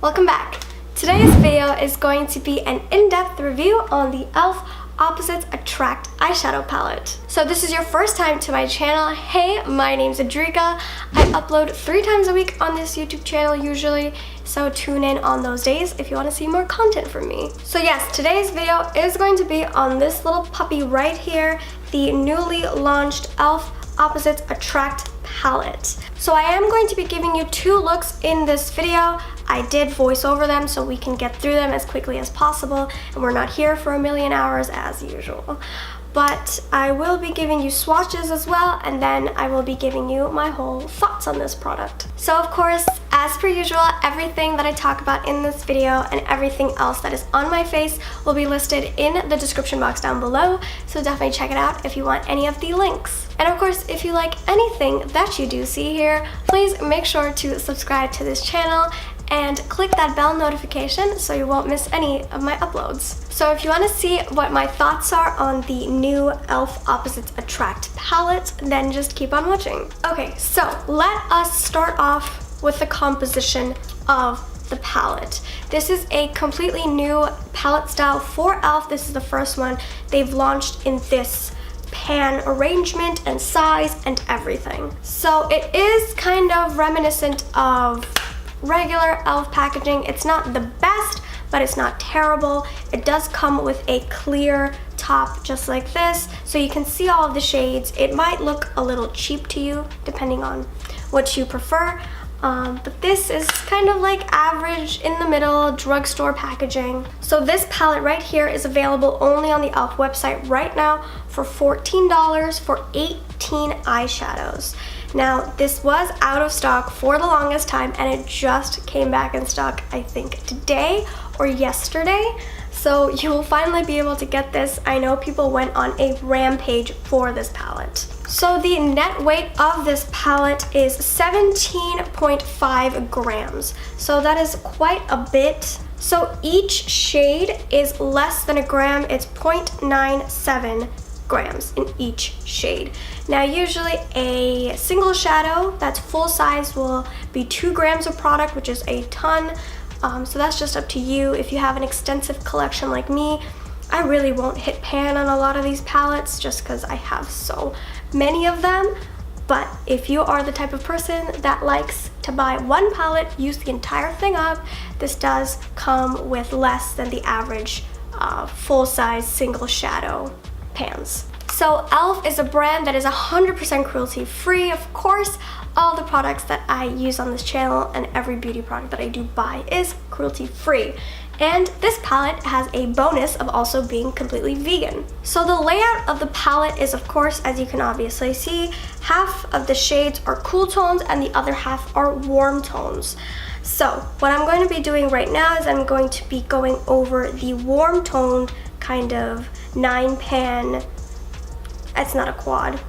Welcome back. Today's video is going to be an in-depth review on the e.l.f. Opposites Attract eyeshadow palette. So this is your first time to my channel. Hey, my name's Adrika. I upload 3 times a week on this YouTube channel usually, so tune in on those days if you want to see more content from me. So yes, today's video is going to be on this little puppy right here, the newly launched e.l.f. Opposites Attract palette. So I am going to be giving you 2 looks in this video. I did voice over them so we can get through them as quickly as possible, and we're not here for a million hours as usual. But I will be giving you swatches as well, and then I will be giving you my whole thoughts on this product. So of course, as per usual, everything that I talk about in this video and everything else that is on my face will be listed in the description box down below, so definitely check it out if you want any of the links. And of course, if you like anything that you do see here, please make sure to subscribe to this channel and click that bell notification so you won't miss any of my uploads. So if you want to see what my thoughts are on the new e.l.f. Opposites Attract palette, then just keep on watching. Okay, so let us start off with the composition of the palette. This is a completely new palette style for e.l.f. This is the first one they've launched in this pan arrangement and size and everything. So it is kind of reminiscent of regular e.l.f. packaging. It's not the best, but it's not terrible. It does come with a clear top just like this, so you can see all of the shades. It might look a little cheap to you depending on what you prefer, but this is kind of like average in the middle drugstore packaging. So this palette right here is available only on the e.l.f. website right now for $14 for 18 eyeshadows. Now, this was out of stock for the longest time, and it just came back in stock, I think, today or yesterday. So you will finally be able to get this. I know people went on a rampage for this palette. So the net weight of this palette is 17.5 grams. So that is quite a bit. So each shade is less than a gram. It's 0.97 grams in each shade. Now usually a single shadow that's full size will be 2 grams of product, which is a ton. So that's just up to you. If you have an extensive collection like me, I really won't hit pan on a lot of these palettes just because I have so many of them. But if you are the type of person that likes to buy one palette, use the entire thing up, this does come with less than the average full-size single shadow pans. So e.l.f. is a brand that is 100% cruelty-free. Of course, all the products that I use on this channel and every beauty product that I do buy is cruelty-free. And this palette has a bonus of also being completely vegan. So the layout of the palette is, of course, as you can obviously see, half of the shades are cool tones and the other half are warm tones. So what I'm going to be doing right now is I'm going to be going over the warm toned kind of 9-pan, it's not a quad,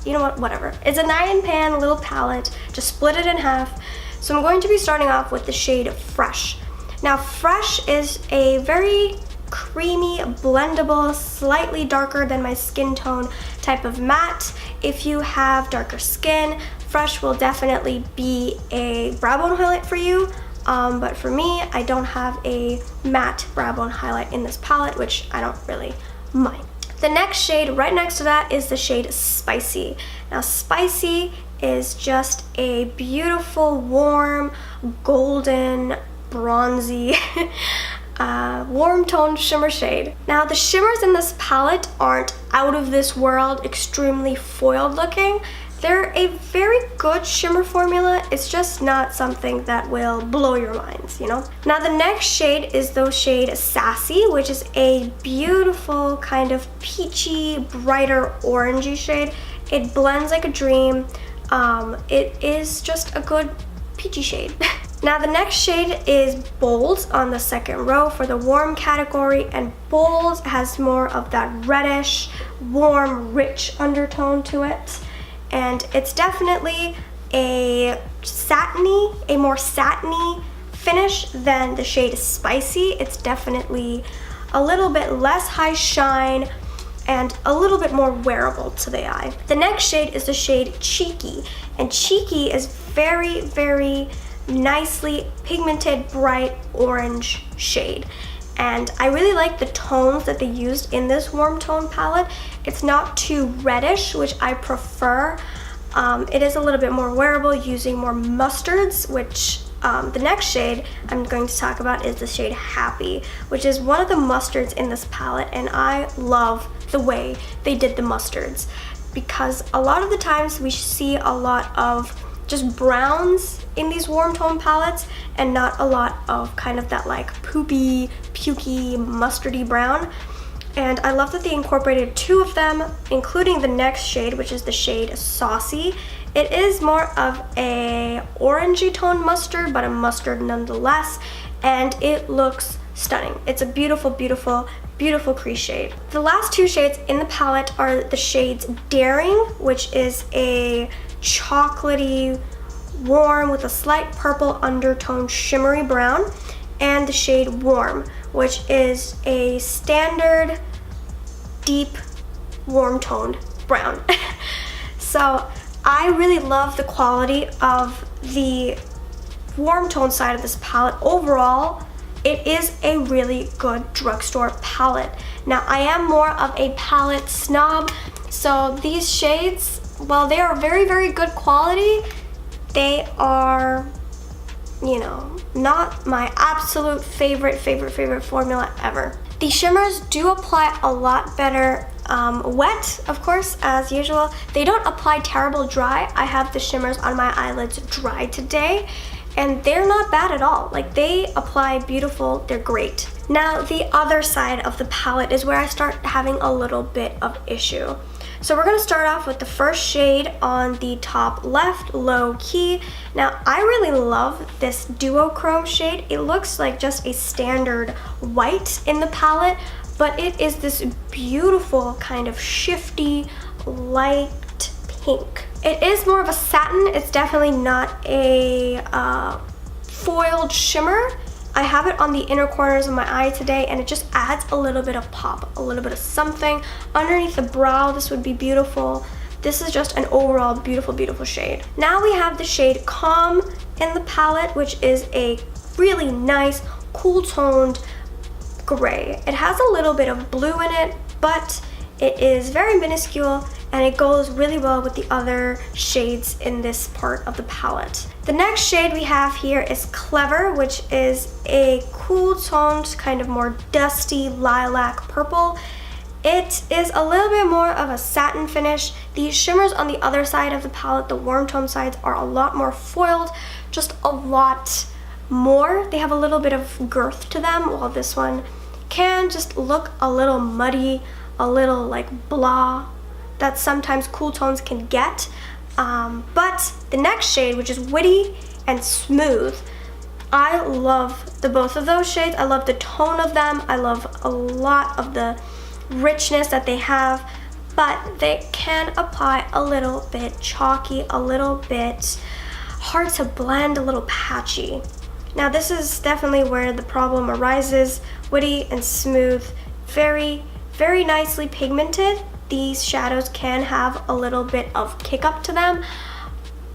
you know what, whatever. It's a 9-pan little palette, just split it in half. So I'm going to be starting off with the shade Fresh. Now Fresh is a very creamy, blendable, slightly darker than my skin tone type of matte. If you have darker skin, Fresh will definitely be a brow bone highlight for you. But for me, I don't have a matte brow bone highlight in this palette, which I don't really mind. The next shade right next to that is the shade Spicy. Now Spicy is just a beautiful, warm, golden, bronzy, warm toned shimmer shade. Now the shimmers in this palette aren't out of this world, extremely foiled looking. They're a very good shimmer formula. It's just not something that will blow your minds, you know? Now the next shade is the shade Sassy, which is a beautiful kind of peachy, brighter orangey shade. It blends like a dream. It is just a good peachy shade. Now the next shade is Bold on the second row for the warm category, and Bold has more of that reddish, warm, rich undertone to it. And it's definitely a more satiny finish than the shade Spicy. It's definitely a little bit less high shine and a little bit more wearable to the eye. The next shade is the shade Cheeky, and Cheeky is very, very nicely pigmented, bright orange shade. And I really like the tones that they used in this warm tone palette. It's not too reddish, which I prefer. It is a little bit more wearable, using more mustards, which the next shade I'm going to talk about is the shade Happy, which is one of the mustards in this palette, and I love the way they did the mustards, because a lot of the times we see a lot of just browns in these warm tone palettes and not a lot of kind of that like poopy, pukey, mustardy brown. And I love that they incorporated two of them, including the next shade, which is the shade Saucy. It is more of a orangey tone mustard, but a mustard nonetheless, and it looks stunning. It's a beautiful, beautiful, beautiful crease shade. The last two shades in the palette are the shades Daring, which is a chocolatey, warm with a slight purple undertone shimmery brown, and the shade Warm, which is a standard deep warm toned brown. So I really love the quality of the warm tone side of this palette. Overall, it is a really good drugstore palette. Now, I am more of a palette snob, so these shades, while they are very, very good quality, they are, you know, not my absolute favorite formula ever. The shimmers do apply a lot better wet, of course, as usual. They don't apply terrible dry. I have the shimmers on my eyelids dry today, and they're not bad at all. Like, they apply beautiful, they're great. Now, the other side of the palette is where I start having a little bit of issue. So we're gonna start off with the first shade on the top left, Low Key. Now, I really love this duochrome shade. It looks like just a standard white in the palette, but it is this beautiful kind of shifty, light pink. It is more of a satin. It's definitely not a foiled shimmer. I have it on the inner corners of my eye today, and it just adds a little bit of pop, a little bit of something. Underneath the brow, this would be beautiful. This is just an overall beautiful, beautiful shade. Now we have the shade Calm in the palette, which is a really nice, cool-toned gray. It has a little bit of blue in it, but it is very minuscule, and it goes really well with the other shades in this part of the palette. The next shade we have here is Clever, which is a cool toned, kind of more dusty lilac purple. It is a little bit more of a satin finish. These shimmers on the other side of the palette, the warm tone sides, are a lot more foiled, just a lot more. They have a little bit of girth to them, while this one can just look a little muddy, a little like blah, that sometimes cool tones can get. But the next shade, which is Witty and Smooth, I love the both of those shades. I love the tone of them. I love a lot of the richness that they have, but they can apply a little bit chalky, a little bit hard to blend, a little patchy. Now, this is definitely where the problem arises. Witty and Smooth, very, very nicely pigmented. These shadows can have a little bit of kick up to them,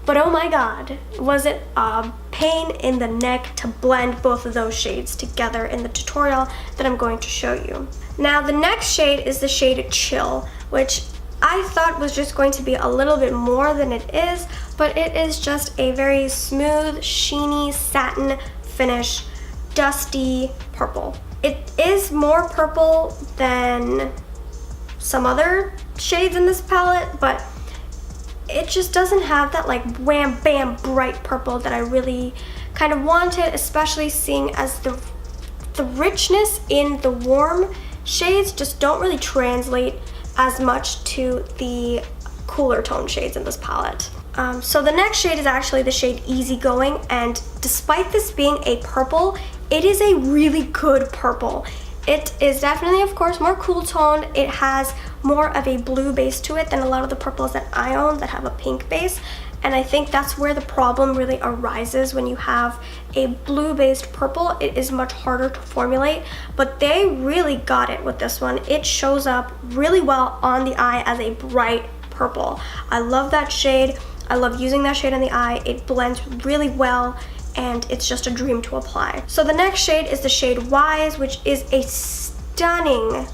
but oh my god, was it a pain in the neck to blend both of those shades together in the tutorial that I'm going to show you. Now, the next shade is the shade Chill, which I thought was just going to be a little bit more than it is, but it is just a very smooth, sheeny, satin finish, dusty purple. It is more purple than some other shades in this palette, but it just doesn't have that like wham bam bright purple that I really kind of wanted, especially seeing as the richness in the warm shades just don't really translate as much to the cooler tone shades in this palette. So the next shade is actually the shade Easygoing, and despite this being a purple, it is a really good purple. It is definitely, of course, more cool toned. It has more of a blue base to it than a lot of the purples that I own that have a pink base. And I think that's where the problem really arises when you have a blue-based purple. It is much harder to formulate, but they really got it with this one. It shows up really well on the eye as a bright purple. I love that shade. I love using that shade on the eye. It blends really well, and it's just a dream to apply. So the next shade is the shade Wise, which is a stunning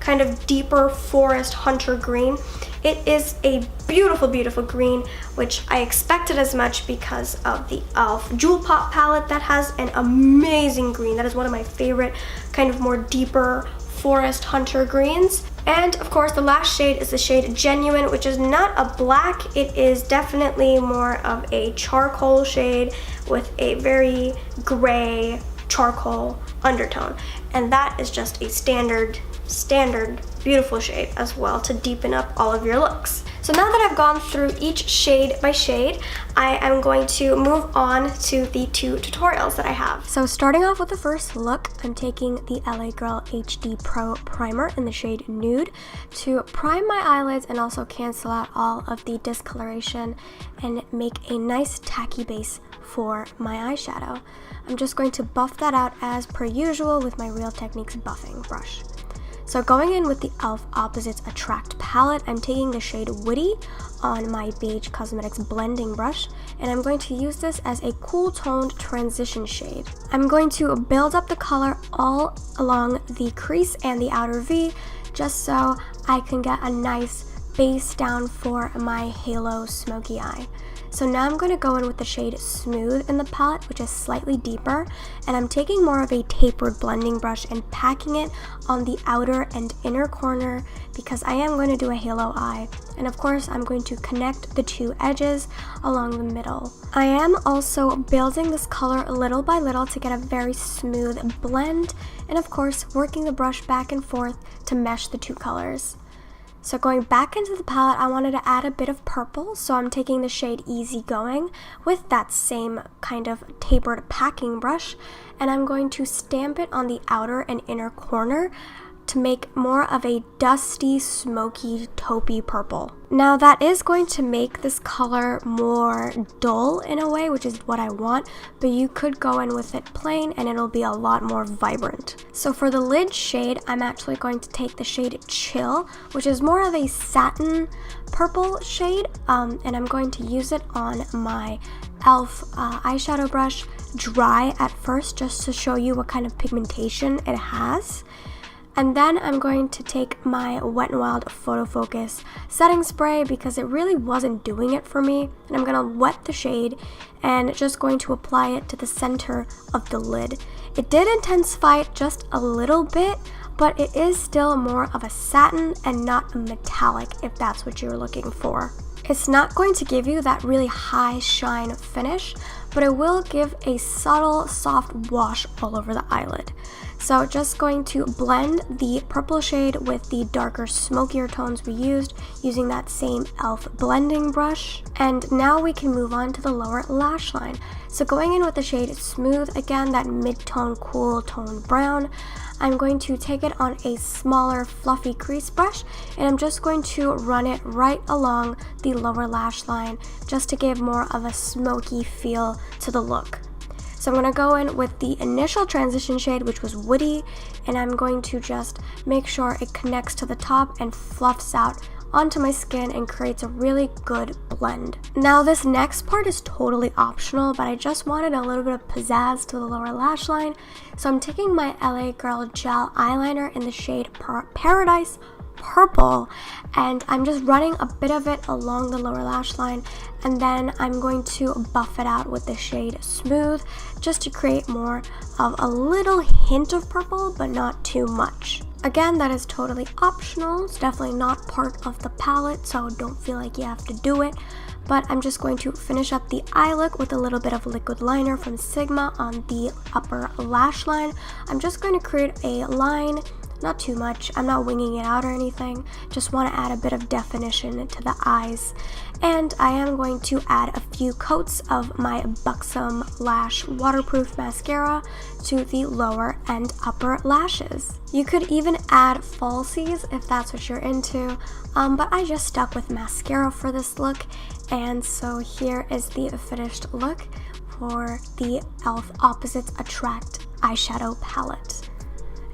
kind of deeper forest hunter green. It is a beautiful, beautiful green, which I expected as much because of the e.l.f. Jewel Pop palette that has an amazing green. That is one of my favorite kind of more deeper forest hunter greens. And of course the last shade is the shade Genuine, which is not a black. It is definitely more of a charcoal shade with a very gray charcoal undertone, and that is just a standard beautiful shade as well to deepen up all of your looks. So now that I've gone through each shade by shade, I am going to move on to the 2 tutorials that I have. So starting off with the first look, I'm taking the LA Girl HD Pro Primer in the shade Nude to prime my eyelids and also cancel out all of the discoloration and make a nice tacky base for my eyeshadow. I'm just going to buff that out as per usual with my Real Techniques buffing brush. So going in with the e.l.f. Opposites Attract palette, I'm taking the shade Woody on my Beige Cosmetics blending brush, and I'm going to use this as a cool toned transition shade. I'm going to build up the color all along the crease and the outer V, just so I can get a nice base down for my halo smoky eye. So now I'm going to go in with the shade Smooth in the palette, which is slightly deeper, and I'm taking more of a tapered blending brush and packing it on the outer and inner corner because I am going to do a halo eye, and of course I'm going to connect the 2 edges along the middle. I am also building this color little by little to get a very smooth blend, and of course working the brush back and forth to mesh the 2 colors. So going back into the palette, I wanted to add a bit of purple, so I'm taking the shade Easy Going with that same kind of tapered packing brush, and I'm going to stamp it on the outer and inner corner to make more of a dusty, smoky, taupey purple. Now that is going to make this color more dull in a way, which is what I want, but you could go in with it plain and it'll be a lot more vibrant. So for the lid shade, I'm actually going to take the shade Chill, which is more of a satin purple shade, and I'm going to use it on my e.l.f. Eyeshadow brush dry at first, just to show you what kind of pigmentation it has. And then I'm going to take my Wet n Wild Photo Focus setting spray because it really wasn't doing it for me. And I'm going to wet the shade and just going to apply it to the center of the lid. It did intensify it just a little bit, but it is still more of a satin and not a metallic if that's what you're looking for. It's not going to give you that really high shine finish, but it will give a subtle, soft wash all over the eyelid. So just going to blend the purple shade with the darker, smokier tones we used using that same e.l.f. blending brush. And now we can move on to the lower lash line. So going in with the shade Smooth, again, that mid-tone, cool tone brown, I'm going to take it on a smaller, fluffy crease brush, and I'm just going to run it right along the lower lash line just to give more of a smoky feel to the look. So I'm going to go in with the initial transition shade, which was Woody, and I'm going to just make sure it connects to the top and fluffs out onto my skin and creates a really good blend. Now this next part is totally optional, but I just wanted a little bit of pizzazz to the lower lash line. So I'm taking my LA Girl Gel Eyeliner in the shade Paradise Purple, and I'm just running a bit of it along the lower lash line, and then I'm going to buff it out with the shade Smooth just to create more of a little hint of purple, but not too much. Again, that is totally optional. It's definitely not part of the palette, so don't feel like you have to do it. But I'm just going to finish up the eye look with a little bit of liquid liner from Sigma on the upper lash line. I'm just going to create a line, not too much. I'm not winging it out or anything. Just want to add a bit of definition to the eyes. And I am going to add a few coats of my Buxom Lash Waterproof Mascara to the lower and upper lashes. You could even add falsies if that's what you're into, but I just stuck with mascara for this look. And so here is the finished look for the e.l.f. Opposites Attract eyeshadow palette.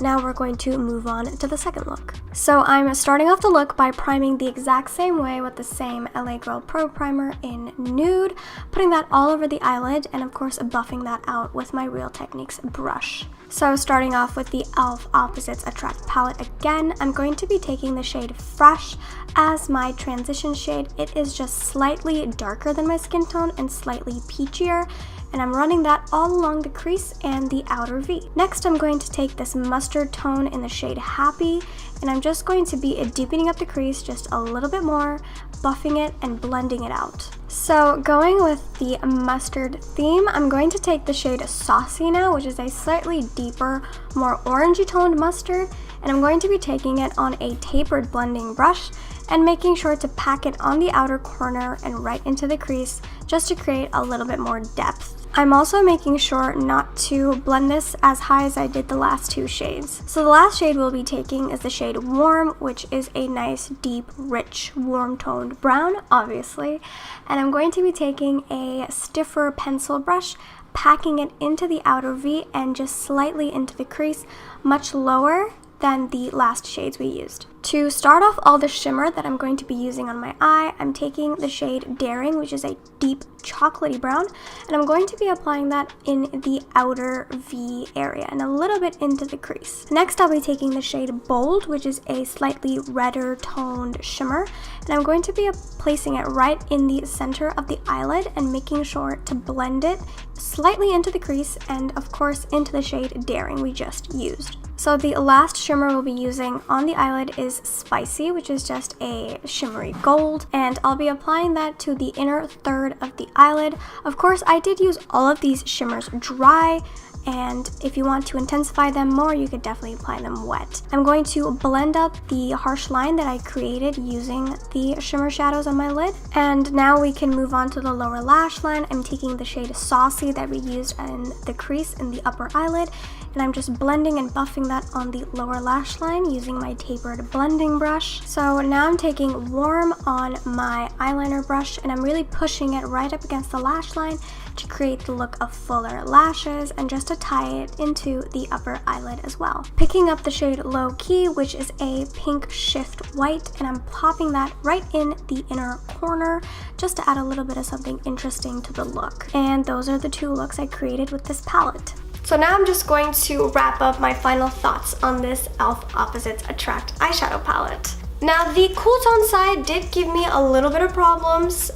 Now we're going to move on to the second look. So I'm starting off the look by priming the exact same way with the same LA Girl Pro Primer in Nude, putting that all over the eyelid, and of course buffing that out with my Real Techniques brush. So starting off with the e.l.f. Opposites Attract palette again, I'm going to be taking the shade Fresh as my transition shade. It is just slightly darker than my skin tone and slightly peachier, and I'm running that all along the crease and the outer V. Next, I'm going to take this mustard tone in the shade Happy, and I'm just going to be deepening up the crease just a little bit more, buffing it and blending it out. So going with the mustard theme, I'm going to take the shade Saucy now, which is a slightly deeper, more orangey toned mustard, and I'm going to be taking it on a tapered blending brush and making sure to pack it on the outer corner and right into the crease just to create a little bit more depth. I'm also making sure not to blend this as high as I did the last two shades. So the last shade we'll be taking is the shade Warm, which is a nice, deep, rich, warm-toned brown, obviously. And I'm going to be taking a stiffer pencil brush, packing it into the outer V and just slightly into the crease, much lower than the last shades we used. To start off all the shimmer that I'm going to be using on my eye, I'm taking the shade Daring, which is a deep chocolatey brown, and I'm going to be applying that in the outer V area and a little bit into the crease. Next, I'll be taking the shade Bold, which is a slightly redder toned shimmer, and I'm going to be placing it right in the center of the eyelid and making sure to blend it slightly into the crease and of course into the shade Daring we just used. So the last shimmer we'll be using on the eyelid is Spicy, which is just a shimmery gold, and I'll be applying that to the inner third of the eyelid. Of course, I did use all of these shimmers dry, and if you want to intensify them more, you could definitely apply them wet. I'm going to blend up the harsh line that I created using the shimmer shadows on my lid. And now we can move on to the lower lash line. I'm taking the shade Saucy that we used in the crease in the upper eyelid, and I'm just blending and buffing that on the lower lash line using my tapered blending brush. So now I'm taking Warm on my eyeliner brush, and I'm really pushing it right up against the lash line to create the look of fuller lashes and just to tie it into the upper eyelid as well. Picking up the shade Low Key, which is a pink shift white, and I'm popping that right in the inner corner just to add a little bit of something interesting to the look. And those are the two looks I created with this palette. So now I'm just going to wrap up my final thoughts on this e.l.f. Opposites Attract eyeshadow palette. Now the cool tone side did give me a little bit of problems.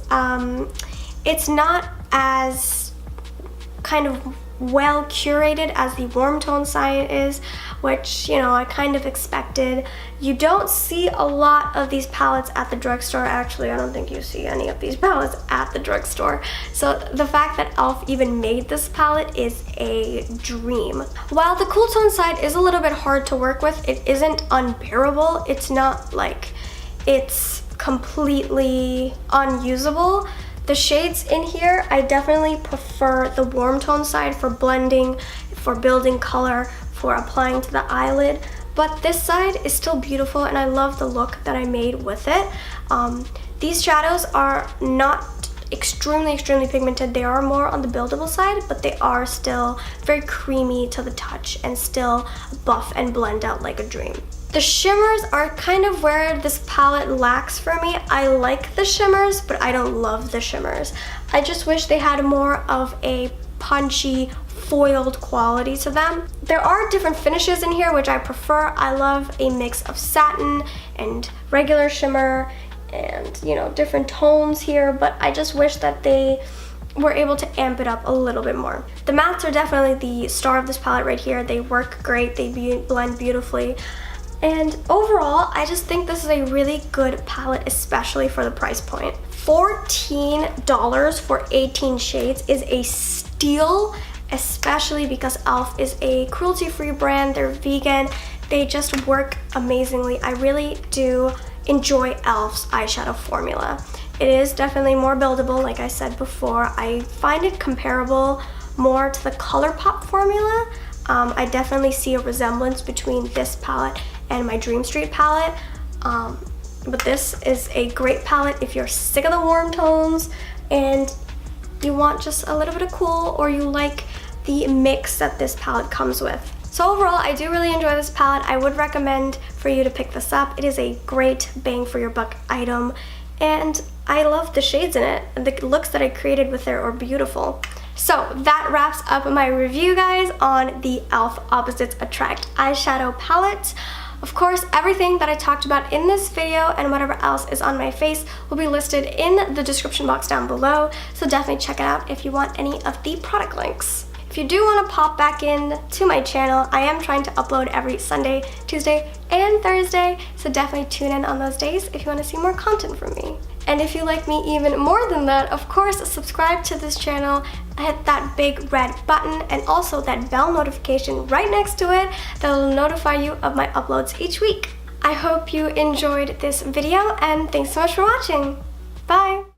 It's not as kind of well curated as the warm tone side is, which, you know, I kind of expected. You don't see a lot of these palettes at the drugstore. Actually, I don't think you see any of these palettes at the drugstore. So the fact that e.l.f. even made this palette is a dream. While the cool tone side is a little bit hard to work with, it isn't unbearable. It's not like it's completely unusable. The shades in here, I definitely prefer the warm tone side for blending, for building color, for applying to the eyelid, but this side is still beautiful and I love the look that I made with it. These shadows are not extremely pigmented. They are more on the buildable side, but they are still very creamy to the touch and still buff and blend out like a dream. The shimmers are kind of where this palette lacks for me. I like the shimmers, but I don't love the shimmers. I just wish they had more of a punchy, foiled quality to them. There are different finishes in here, which I prefer. I love a mix of satin and regular shimmer and, you know, different tones here, but I just wish that they were able to amp it up a little bit more. The mattes are definitely the star of this palette right here. They work great, they blend beautifully. And overall, I just think this is a really good palette, especially for the price point. $14 for 18 shades is a steal, especially because e.l.f. is a cruelty-free brand. They're vegan. They just work amazingly. I really do enjoy e.l.f.'s eyeshadow formula. It is definitely more buildable, like I said before. I find it comparable more to the ColourPop formula. I definitely see a resemblance between this palette and my Dream Street palette, but this is a great palette if you're sick of the warm tones and you want just a little bit of cool, or you like the mix that this palette comes with. So overall, I do really enjoy this palette. I would recommend for you to pick this up. It is a great bang for your buck item, and I love the shades in it. The looks that I created with it are beautiful. So that wraps up my review, guys, on the e.l.f. Opposites Attract eyeshadow palette. Of course, everything that I talked about in this video and whatever else is on my face will be listed in the description box down below, so definitely check it out if you want any of the product links. If you do want to pop back in to my channel, I am trying to upload every Sunday, Tuesday, and Thursday, so definitely tune in on those days if you want to see more content from me. And if you like me even more than that, of course, subscribe to this channel, hit that big red button, and also that bell notification right next to it that will notify you of my uploads each week. I hope you enjoyed this video, and thanks so much for watching. Bye!